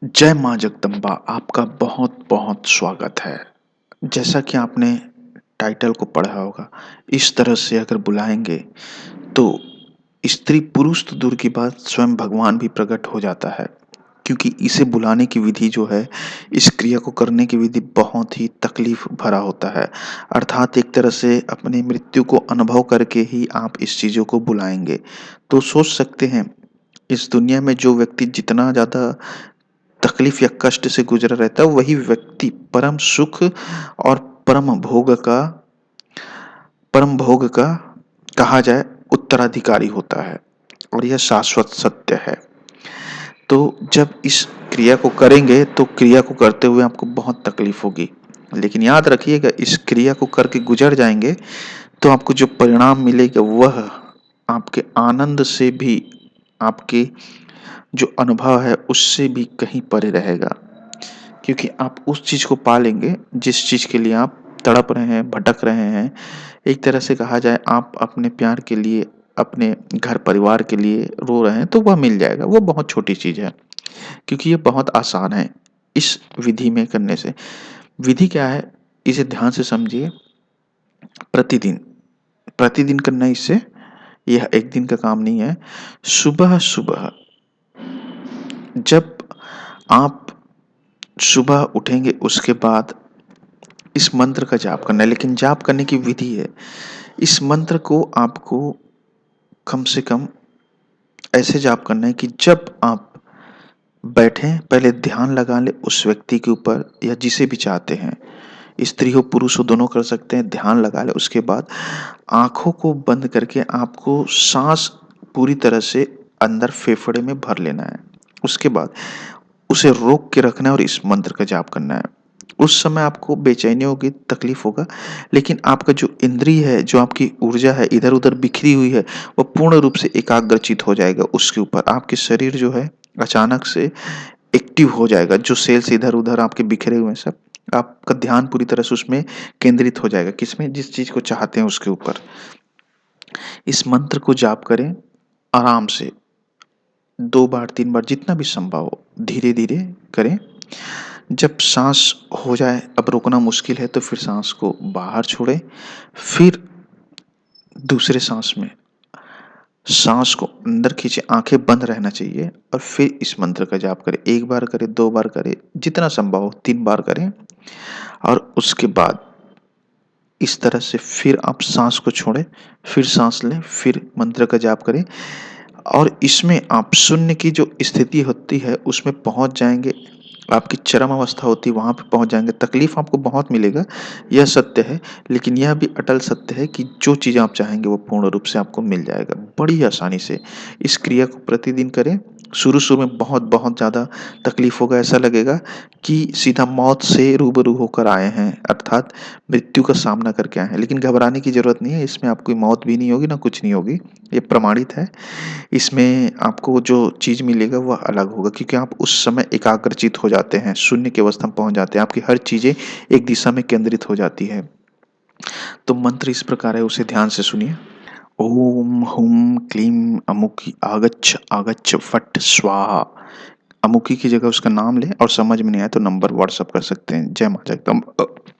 जय माँ जगदम्बा, आपका बहुत-बहुत स्वागत है। जैसा कि आपने टाइटल को पढ़ा होगा, इस तरह से अगर बुलाएँगे, तो स्त्री-पुरुष तो दूर की बात, स्वयं भगवान भी प्रकट हो जाता है। क्योंकि इसे बुलाने की विधि जो है, इस क्रिया को करने की विधि बहुत ही तकलीफ़ भरा होता है। अर्थात एक तरह से अपनी मृत्यु को अनुभव करके ही आप इस चीज़ों को बुलाएँगे। तो सोच सकते हैं, इस दुनिया में जो व्यक्ति जितना ज़्यादा तकलीफ या कष्ट से गुजरा रहता है, वही व्यक्ति और परम भोग का परम भोग का कहा जाए उत्तराधिकारी होता है, और यह शाश्वत सत्य है। तो जब इस क्रिया को करेंगे, तो क्रिया को करते हुए आपको बहुत तकलीफ होगी, लेकिन याद रखिएगा, इस क्रिया को करके गुजर जाएंगे तो आपको जो परिणाम मिलेगा वह आपके आनंद से भी, आपके जो अनुभव है उससे भी कहीं परे रहेगा। क्योंकि आप उस चीज़ को पा लेंगे जिस चीज़ के लिए आप तड़प रहे हैं, भटक रहे हैं। एक तरह से कहा जाए, आप अपने प्यार के लिए, अपने घर परिवार के लिए रो रहे हैं, तो वह मिल जाएगा। वो बहुत छोटी चीज़ है, क्योंकि ये बहुत आसान है इस विधि में करने से। विधि क्या है, इसे ध्यान से समझिए। प्रतिदिन, प्रतिदिन करना इससे, यह एक दिन का काम नहीं है। सुबह-सुबह जब आप सुबह उठेंगे, उसके बाद इस मंत्र का जाप करना है, लेकिन जाप करने की विधि है। इस मंत्र को आपको कम से कम ऐसे जाप करना है कि जब आप बैठें, पहले ध्यान लगा लें उस व्यक्ति के ऊपर या जिसे भी चाहते हैं। स्त्री हो पुरुष हो, दोनों कर सकते हैं। ध्यान लगा लें, उसके बाद आँखों को बंद करके आपको साँस पूरी तरह से अंदर फेफड़े में भर लेना है। उसके बाद उसे रोक के रखना है और इस मंत्र का जाप करना है। उस समय आपको बेचैनी होगी, तकलीफ होगा, लेकिन आपका जो इंद्रिय है, जो आपकी ऊर्जा है इधर-उधर बिखरी हुई है, वो पूर्ण रूप से एकाग्रचित हो जाएगा उसके ऊपर। आपके शरीर जो है अचानक से एक्टिव हो जाएगा। जो सेल्स इधर-उधर आपके बिखरे हुए हैं सब, आपका ध्यान पूरी तरह से उसमें केंद्रित हो जाएगा। किसमें? जिस चीज़ को चाहते हैं उसके ऊपर। इस मंत्र को जाप करें आराम से, 2 बार 3 बार जितना भी संभव हो, धीरे-धीरे करें। जब साँस हो जाए, अब रोकना मुश्किल है, तो फिर साँस को बाहर छोड़ें। फिर दूसरे साँस में साँस को अंदर खींचे, आँखें बंद रहना चाहिए, और फिर इस मंत्र का जाप करें। 1 बार करें, 2 बार करें, जितना संभव हो 3 बार करें, और उसके बाद इस तरह से फिर आप साँस को छोड़ें, फिर साँस लें, फिर मंत्र का जाप करें, और इसमें आप शून्य की जो स्थिति होती है उसमें पहुँच जाएँगे। आपकी चरम अवस्था होती है, वहाँ पे पहुँच जाएँगे। तकलीफ़ आपको बहुत मिलेगा, यह सत्य है, लेकिन यह भी अटल सत्य है कि जो चीज़ आप चाहेंगे वो पूर्ण रूप से आपको मिल जाएगा, बड़ी आसानी से। इस क्रिया को प्रतिदिन करें। शुरू-शुरू में बहुत-बहुत ज़्यादा तकलीफ़ होगा, ऐसा लगेगा कि सीधा मौत से रूबरू होकर आए हैं, अर्थात मृत्यु का सामना करके आए हैं। लेकिन घबराने की ज़रूरत नहीं है, इसमें आपकी मौत भी नहीं होगी, ना कुछ नहीं होगी। ये प्रमाणित है। इसमें आपको जो चीज़ मिलेगा वह अलग होगा, क्योंकि आप उस समय एकाग्रचित हो जाते हैं, शून्य की अवस्था में पहुँच जाते हैं, आपकी हर चीज़ें एक दिशा में केंद्रित हो जाती है। तो मंत्र इस प्रकार है, उसे ध्यान से सुनिए। ओम हुम क्लीम अमुकी आगच्छ आगच्छ फट स्वाहा। अमुकी की जगह उसका नाम लें, और समझ में नहीं आए तो नंबर व्हाट्सएप कर सकते हैं। जय माँ जगदम्बा।